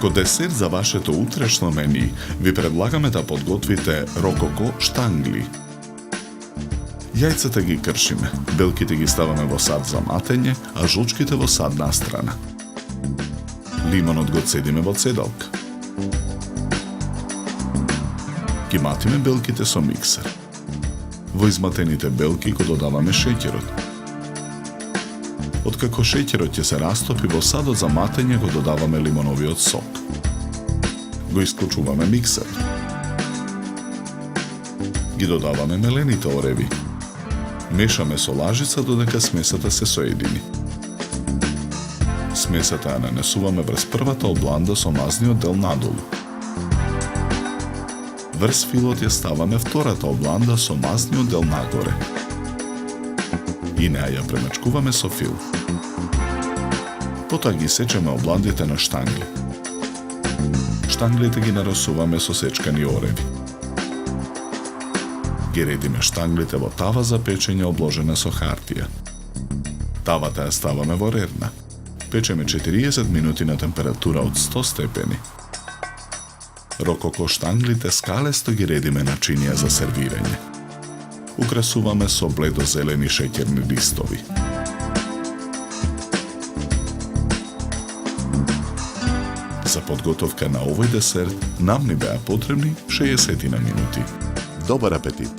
Како десерт за вашето утрешно мени, ви предлагаме да подготвите рококо штангли. Јајцата ги кршиме, белките ги ставаме во сад за матење, а жучките во садна страна. Лимонот го цедиме во цедалка. Ги матиме белките со миксер. Во изматените белки го додаваме шеќерот. Откако шеќерот ќе се растопи во садот за матење, го додаваме лимоновиот сок. Го исклучуваме миксер. Ги додаваме мелените ореви. Мешаме со лажица додека смесата се соедини. Смесата ја нанесуваме врз првата обланда со мазниот дел надолу. Врз филот ја ставаме втората обланда со мазниот дел нагоре. И неа ја премачкуваме со фил. Потоа ги сечеме обландите на штангли. Штанглите ги нарасуваме со сечкани ореви. Ги редиме штанглите во тава за печење обложена со хартија. Тавата ја ставаме во редна. Печеме 40 минути на температура од 100 степени. Рококо штанглите скалесто ги редиме на чинија за сервирање. Украсуваме со бледозелени шеќерни листови. За подготовка на овој десерт нам ни беа потребни 60 минути. Добар апетит!